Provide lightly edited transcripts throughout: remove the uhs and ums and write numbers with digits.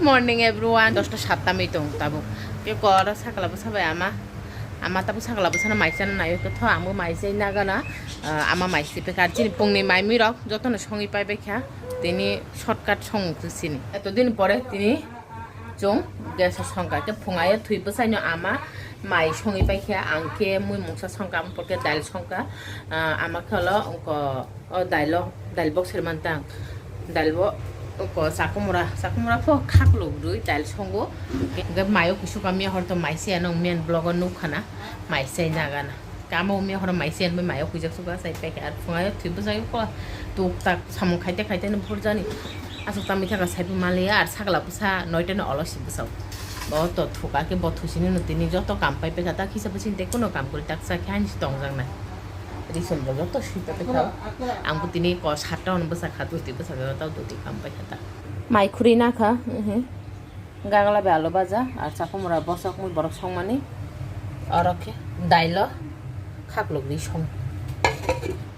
morning everyone. 10টা 7টা meeting tabo. Ke kora sakala busa ba ama tabo sakala busa na maisa na yo ko amu maisa na gana ama maisi pe karjini pungni mai mi rok joto na songi pai be kha tini shortcut song kusini etodin pore tini jong gas songka ke phungaye thui busaino ama mai songi pai kha angke mui mungsa songka am porke dal songka ama khalo onko dal box hermantang dalbo ko sakumura pho khaklo rui dal songo ge mayo kusu kami horto maisi anong men blogger nu khana maisi nagana kamo mi hor maisi an mayo kujak suga sai pe ar phungaye thui busai ko tuk tak samung khaite no phurjani asuk tami thaka sai malia ar sagla busa noite no olosi busau to thuka ke bothusini no tini joto kam pai pe kata khisa busin te kono kam kori tak sa khan tongjang na reason যত শীততে খাও আমগো তিনি ক 7টা অনুবসা খাতো তিবো Saga তাও দুটি কাম পাই খাতা মাই খুরি না খা গাগলা বে আলো বাজা আর চাকমরা বসক মুই বরক সংমানি অরকে দাইল খাকলগনি সং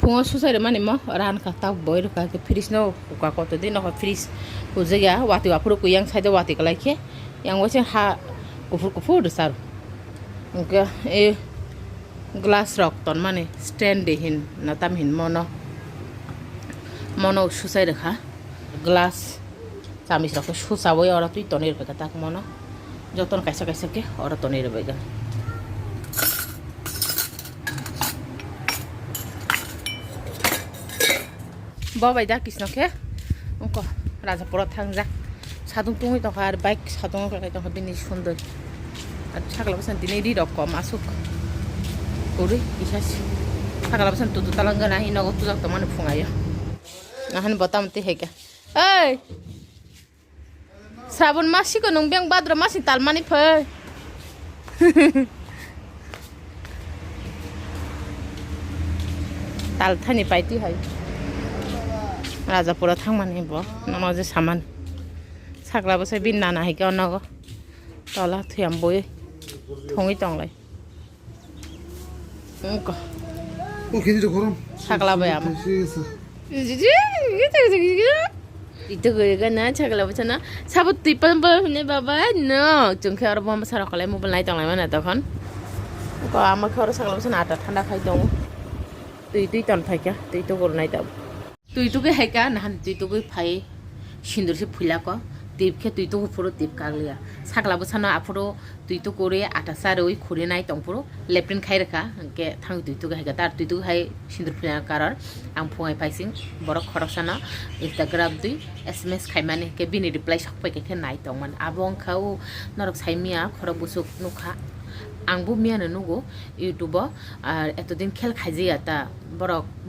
ফুঙ সুসাইরে মানি ম রান খা তাও বইর কা কে ফ্রিজ ন কা কত দিন ন ফ্রিজ কুজেগা ওয়াতি ওয়াপুরো কুয়াং সাইদে ওয়াতি কলাইকে yang wase ha kufur sar oke glass rock ton mane stand de hin natam hin mono susai rekha glass samis rok susawoi ora tui tonir bega tak mono joton kaisa ke ora tonir bega babai da kisno ke onko raja pura thangja সাধুং তুমি তো আর bike সাধুং করে তো বিনি সুন্দর আর ছাগলা বসান দিনে রি রকম আসুক করে ইসাস ছাগলা বসান তো তালাঙ্গা না হিনা গত যাক তো মানে ফুঙাইয়া নাহান বতামতে হেকা এই শ্রাবণ মাসি কো নং বেং ভাদ্র মাসি তালমানি ফে তাল থানি পাইতি হয় রাজাপুরা থাংমানি ব নামাজে সামান ছাগলা বসাই বিন নানা হেকে অনগ তলা থুয়াম বই থঙি টংলাই ছাগলা বই আমার itu gue na ছাগলা বসে না সাবত তুই পাম্প নে বাবা ন চুংখে আর বম সারা কলাই মোবাইল নাই টংলাই মানে তখন আমাকে আর ছাগলা বসে না আটা ঠান্ডা খাই দং তুই টন ফাইকা তুই তো গরু নাই দাও তুই তোকে হাইকা না তুই তোকে ফাই সিন্দুরসে ফুলা ক টিপকে তুই তো পুরো টিপ কাগলিয়া ছাগলা বসানো আফুরো তুই তো করে আটা সার ওই খুঁড়ে নাই তংপুরো লেপটিন খাই রেখা কে থাং তুই তো হাইকা তার তুই তো হাই সিন্দুর ফুলা কারার আং ফুঙাই পাইছিং বড় খরসানা ইনস্টাগ্রাম তুই SMS খাই মানে কে বিনি রিপ্লাই সকপাই কে নাই তংমান আবং খাও নরক সাইমিয়া খরক বুসুক নুখা आंबो मियानो नुगो यूट्यूब আর এতদিন খেল খাইজিয়া তা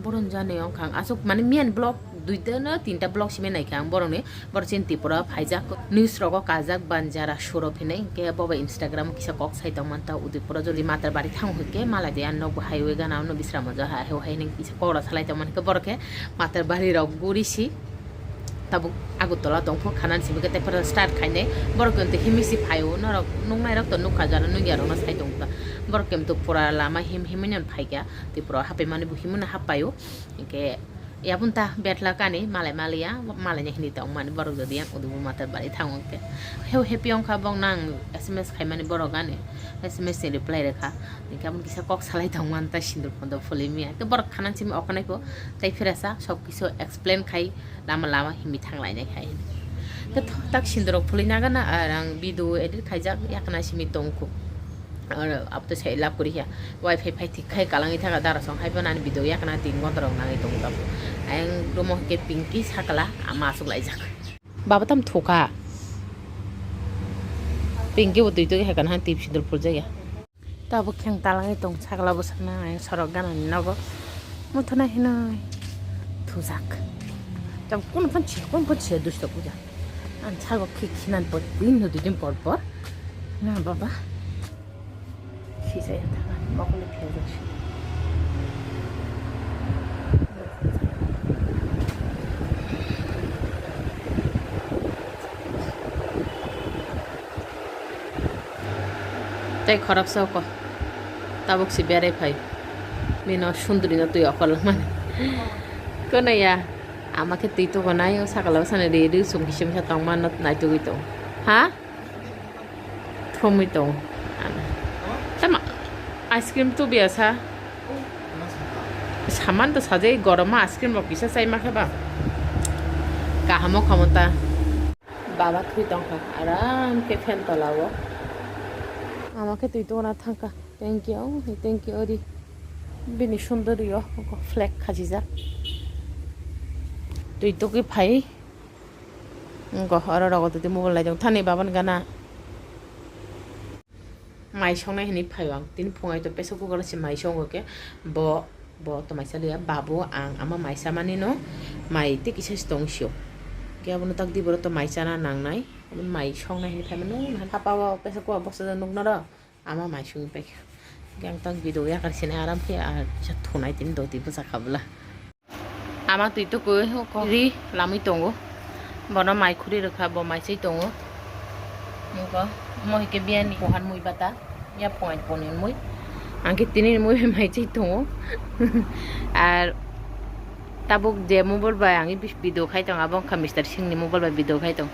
বরন জানে অংখাং আসুক মানে মিয়ান ব্লগ দুইটা না তিনটা ব্লগ সিমে নাইখাং বরনে বড় চিন্তিপুরা ফাইজাক নিউজ রগ কাজাক বানজারা সরফ হেনে কে বাবা ইনস্টাগ্রাম কিসা কক সাইতাম মানতা উদয়পুরা যদি মাতার বাড়ি থাং হইকে মালা দে আন্ন হাইওয়ে গানা ন বিশ্রাম যা হেও হাইনে কিসা করা সালাইতাম মানে কে বড়কে মাতার বাড়ি রগ গুরিসি তাবু আগতলা দংফো খানান সিবকে তেপরা স্টার্ট খাইনে বরকন্তে হিমিসি ফাইও নরক নংনাই রক তো নুখা জানা নুইয়ারো না সাই দংতা বরকেম তো পুরা লামা হিমিনিয়ন ফাইগা তে পুরা হাপে মানে বুহিমুনা হাপাयो के याबुनता बेटला काने मालिया मालायनि हिनि दं माने बरक जदि आं उदु मातार बारि थांगके हेव हेपि अंखा बं नां SMS खाइ माने बरक गाने SMS नि रिप्लाइ रेखा गाबोन किसा कक सालाय दं मानता सिन्दुर फन्द फुलिमिया के बरक खानानसिम अखनायखौ ताइ फेरासा सब किसो एक्सप्लेन खाइ लामा हिमि थांलायनाय खाइ tak सिन्दुर फुलिना गाना आं भिडिअ एडिट खाइजाक याकना सिमि दंखौ और अब तो सही लाभ करी है वाईफाई फाई ठीक है कालांगी था दारा सॉन्ग है बनाने वीडियो या करना 3 घंटा रंग नांगी तो तब आयं रोमो के पिंकी सकला मासुक लाई जाक बाबा तम थोका पिंकी वो तो है करना टिप सिंदूर फुल जाया तब खेंग तालांगी तो सकला बसना आयं सरक गाना नगो मुथना है ना थुजाक तब कौन पछे दुष्ट पूजा आन छागो खिखिनान पर दिन पर ना बाबा Saya tangan, mau kulit hijau sih. Tapi khorab sah kok, tabuk si berai fai, mina sundri na tu ya kalau mana. Kena ya, ama ke tu itu kena ya, sakala sana dia sungkisem sa tang mana na itu gitu. ha thumi tong tama ice cream to biasa saman to saje goroma ice cream ro bisa sai ma khaba kahamo khamota baba khui tong kha aram ke fan tolawo আমাকে তুই তো না থাকা thank you রি বিনি সুন্দরীয় flag খাজি যা তুই তো কি ভাই গহর রগতে মোবাইল লাইজং থানি বাবান গানা মাই সংনাই হিনি ফাইবাং তিন ফুঙাই তো পেছো কুগরসি মাই সংগকে ব ব তো মাইসালিয়া বাবু আং আমা মাইসা মানি ন মাই তে কিসা stongsiu Gabon tak di boro to mai chana nang nai mai song nai ni phaimanu han papa wa pesa ko bosa nuk na ro ama mai sung pe gang tak video ya kar sine aram ke ar cha thonai tin do ti busa khabla ama tui to ko ri lami tongo bono mai khuri rakha bo mai sei tongo muko mo ke biani ko han mui bata ya point ponin mui angke tini mui mai sei tongo ar tabuk je mobile ba angi video khai tong abong kha Mr. Singh ni mobile ba video khai tong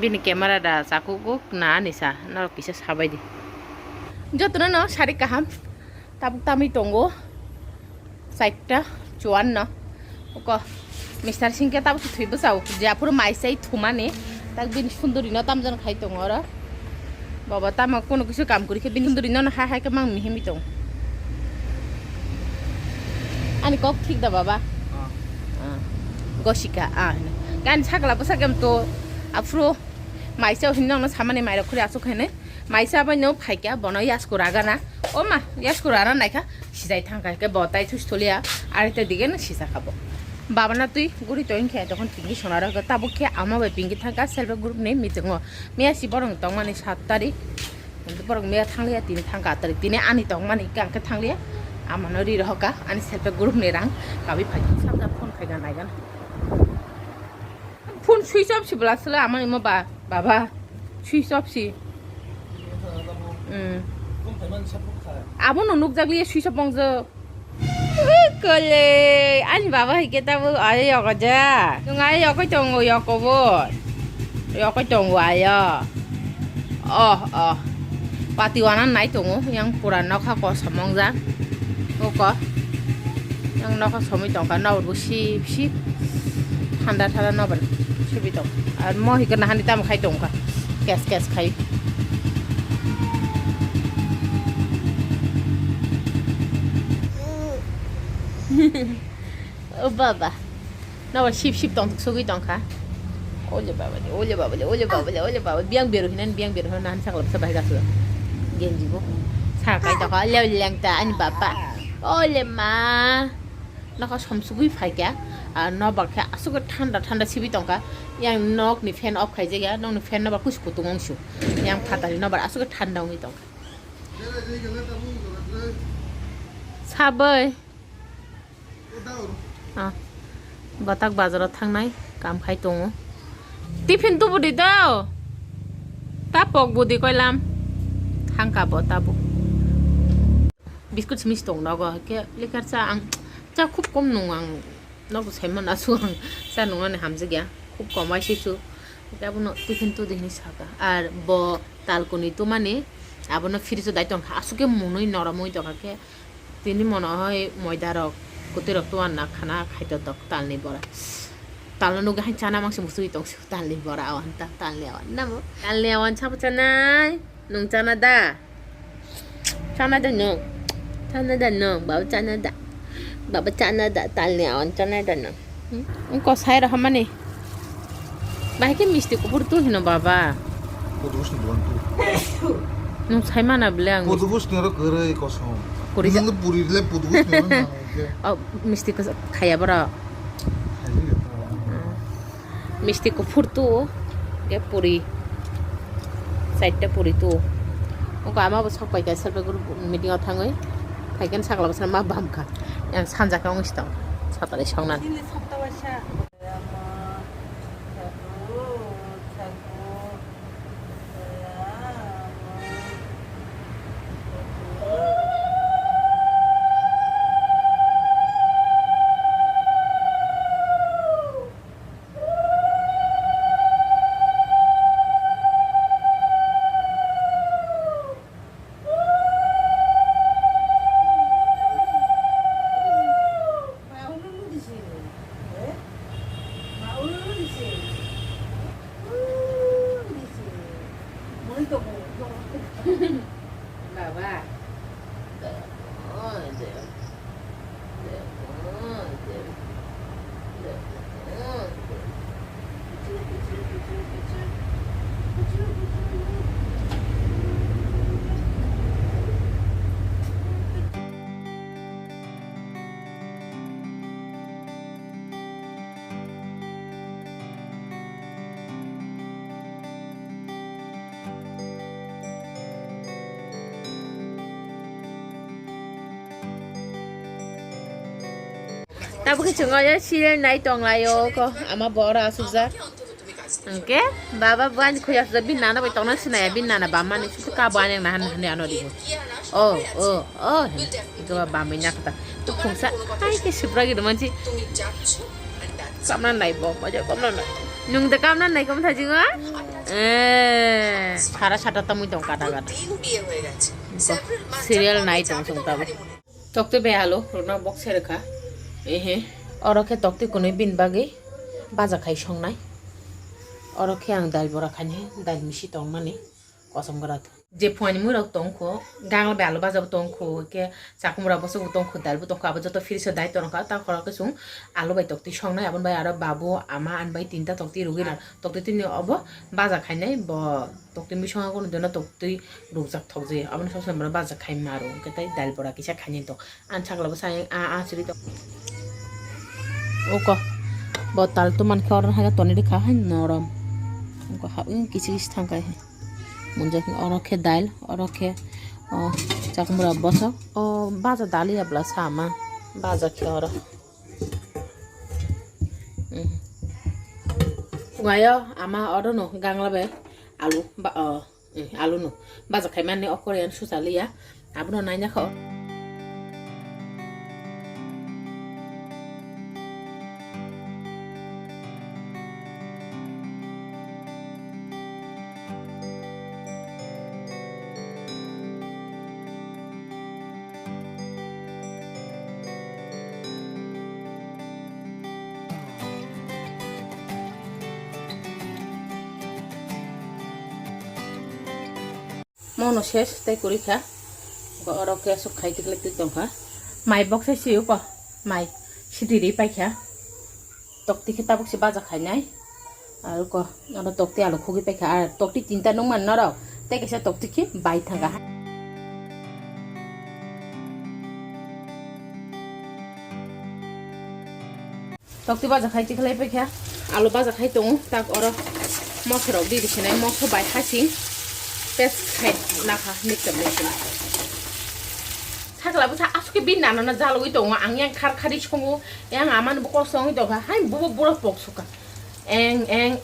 bini camera da saku guk na nisa na kisa sabai di jotno no sari kaham tabuk tami tongo saita chuan no ko Mr. Singh ke tabuk thui busau japur mai sai thumane tak bini sunduri no tamjan khai tong ora baba tama kono kisu kam kori ke bini sunduri no ha ha ke mang mihimi tong ani kok thik da baba Gosika gan sakla bosa gam to afro maisa hinna no samane maira khuri asu khane maisa ba no phaika bono yas kuraga na o ma yas kurara naikha sijai thangka ke botai thustolia arite dige na sisa khabo baba na tui guri toin khe tokon pingi sonara ga tabu khe ama ba pingi thangka self group ne mitingo meya si borong tong mani 7 tarik borong meya thanglia 3 thangka tarik tine ani tong mani kang ke thanglia amano ri rohka ani self group ne rang kabi phai sabda phone khaiga naigan phone switch off si bla sala amani mo ba baba switch off si abon nuk jagli switch off bongjo kole ani baba hike tabu ayo yoga ja ngai yoko tongo yoko bo yoko tongo ayo patiwanan nai tongo yang purana kha ko samongja oko yang nokha somi tongka naur busi si thanda thara nobar sibi tong ar mo hikana hani tam khai tongka kes khai o baba naur sip tong sugi tongka ole baba biang biru hinan biang biru nan saklap sabai gasu genji bo sakai tongka leng ta ani baba ole ma naka somsugui phaika no bakha asugo thanda sibi tongka yang nok ni fan off khai jega nong ni fan na ba kus kutungong su yang phatari no ba asugo thanda ngi tongka sabai batak bazar thangnai kam khai tongo tiffin tu budi dao tapok budi koilam thangka bo tabu biscuit mis tong nago ke lekar cha ang cha খুব কম নং আং knock সেমন আসু আং চা নং ne hamje gya খুব কমাই শিশু আবনো টিফিন তো দিনি সাকা আর ব তালকনি তো মানে আবনো ফ্রিজ দাইতং আসুকে মনই নরমই দকাকে তিনি মনে হয় ময়দারক কতিরক তো না খানা খাইতো তক তালনি বড়া তালনো গাই চানা মাংস মুসুই তং তালনি বড়া আওয়ান তা তালনি আওয়ান নামো তালনি আওয়ান ছাপ চানাই নং চানা দা nong bawa cana da talnya on cana da nong engko sai ra hamane bahike misti ko purtu hino baba Podus ni bantu nong sai mana blang podus ni ro kere kosom Kuri nang puri le podus ni na oh misti ko khaya bara misti ko purtu ke puri side ta puri tu engko ama bo sok pai ka selbe group meeting a thangoi Paikan sakla basana ma bamka yang sanjaka ong istang satale songnan Baba. Tabu kecungnya sih naik tong layo ko ama bora suza. Oke, baba bukan kuya suza bin nana betong nasi naya bin nana bama nih suka bukan yang nahan ano di. Oh, itu bama nya kata. Tuh kumsa, ay ke sipra gitu manci. Kamna naik bom aja kamna naik. Nung de kamna naik kamu tadi nggak? Salah satu temu dong kata-kata. Serial naik tong sung tabu. Tok tuh behalo, rona box serka. Orokhe tokti kunui bin bagi baja khai songnai orokhe ang dal bora khani dal misi tong mani kosam garat je phani murok tongkho gangal balo baja tongkho ke sakumura bosu tongkho dal bu tongkho abajo to firse dai tongkha ta khora ke sung alu bai tokti songnai abon bai aro babu ama an bai tinta tokti rugina tokti tin obo baja khainai bo tokti mi songa kono dona tokti rujak thokje abon sosam baja khai maro ke tai dal bora kisa khani to an chakla ba sai a siri to Oke, botol tuh man kau orang harga toni dikahan noram. Oke, hawin kisi-kisi tangkai. Munjak orang ke dail, orang ke cak murah bosak. Baca dali ya belas sama, baca ke orang. Gaya ama orang no gang labe alu, alu no. Baca kayak mana okor yang susah liya. Abu no nanya kau. Mau শেষ তাই করি খা গরকে সব খাইতে গেলে তুই তংখা মাই বক্সে CO প মাই সিটিরি পাইখা তক্তি খেতা বক্সে বাজা খাই নাই আর ক আর তক্তি আলু খুগি পাইখা আর তক্তি তিনটা নং মান নর তাই কেসে তক্তি কি বাই থাকা তক্তি বাজা খাইতে গেলে পাইখা আলু বাজা খাই দং তাক আর মশলাও দিয়ে দিছে নাই মশলা বাই হাসি tes head naka nikam lekin sakla busa asuke bin nana jalo itu ang yang khari songo yang aman boko songo itu ha hai bubu buro pok suka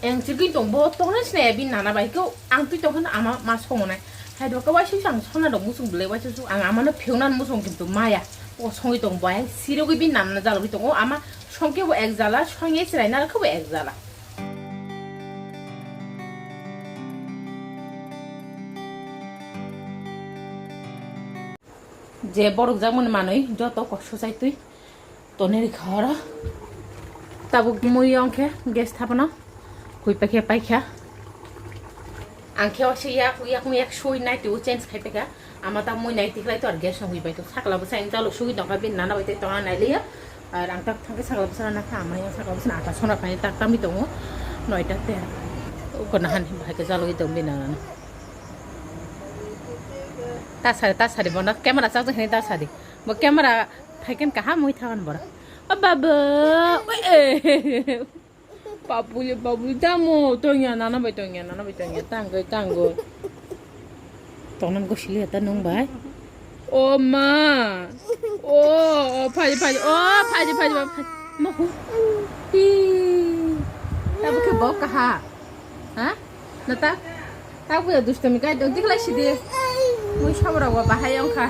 eng sigi tong bo tong na sne bin nana bai ko ang tu tong ama ma songo nai hai do ka wasi sang sona do musung ble wasi su ang amana pheunan musung kintu maya o songi tong bai sirogi bin nana jalo itu ama songke bo ek jala songe sirai na ko ek jala যে বড় যেমন মানুষ যত কষ্ট চাই তুই তনের খাওয়ারা তাবুক মই অঙ্কে গ্যাস থাপনা কুই পাখিয়া পাইখা আংখে আছে ইয়াক মুই এক সই নাই তুই চেঞ্জ খাই পাইখা আমার তা মই নাই তিখলাই তো আর গ্যাস হই পাইতো সাকলাবো সাইন চালু সুই দকা বিন নানা বাইতে তনা নাইলিয়া আর আং তাক থাকে সাকলাবো সানা না খামাই সাকলাবো সানা আটা সনা পাই তাক তামি দङ 9টাতে কোন হান ভাইকে চালু হইতো বিন নানা tasari bona kamera cak ni tasari bo kamera thaiken kaha moi thagan bora baba babu damo tonya nana bai tanggo tonam go sili ta nong bai o ma o phaji ma hu ti tabu ke bo kaha ha nata tabu ya dustami kai dong diklai sidi Mui sabra wa bahaya angka.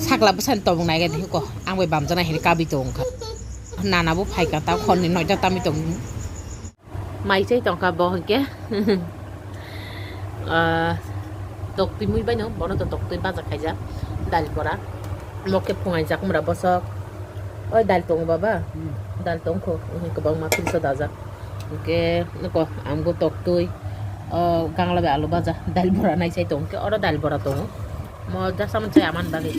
Sakla besan tong nai gan ko. Ang bai bam jana hiri kabi tong ka. Nana bu phai ka ta khon ni noi ta tami tong. Mai chai tong ka bo ke. Tok ti mui bai no bono to tok ti ba ja khai ja. Dal kora. Moke phungai jak mura bosok. Oi dal tong baba. Dal tong ko. Ko bang ma pin sa da ja. Ke ko am go tok tui. Gangla বে আলু ভাজা ডাল বড়া নাই চাই দং কে or ডাল বড়া দং mo da sama cai aman bagi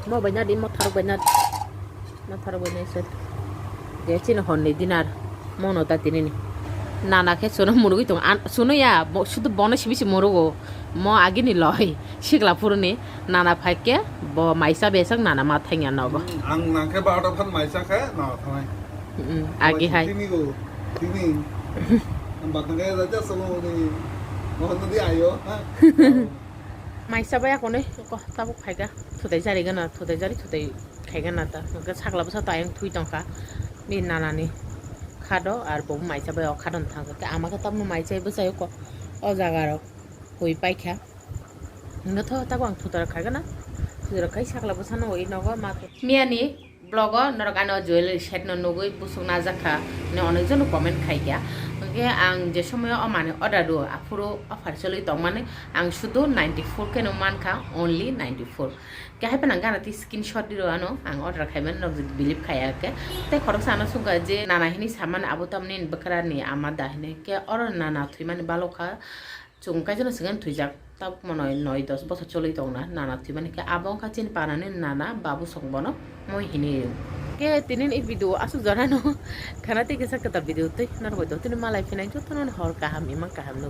mo banyak di mo taruh banyak set dia cina honni dinar mo nota tini ni nana ke sono muru itu sono ya sudah bonus bisi muru mo agi ni loy sikla puru ni nana pakai bo maisa besok nana matanya nago ang nangke bawa pan maisa kayak nah tamai agi hai tini nampak nangke aja semua ni mohon nanti ayo maisa baya kone ko tabuk khaiga thudai jari gana thudai jari thudai khaiga na ta ga sakla basa ta yang thui tongka mi nana ni khado ar bo maisa baya khadon thanga ke amaka tamno maisa basa ko o jaga ro hoi paikha no tho ta gwang thudar khaiga na thudar khai sakla basa no oi nogo ma miani blog norokano jewelry set no nogoi busung na jakha ne onek jon comment khaiga oke ang je সময় মানে order do afuro offer চলি tong মানে ang শুধু 94 ke no mankha only 94 ke hai panang gana ti screenshot diro ano ang order khaiman no believe khaya ke te khorok sana suga je nana hini saman abutam nin bakara ni amada hine ke order nana thui মানে balo kha chungkai jona singan thuijak tab monoi 9-10 বছর চলি tong na nana thui মানে ke abong kha chin panane nana babu songbono moi hini ke tinin i video asu jana no khana te ke sakata video te nar bodo tin malai finai to non hor kaham imang kaham no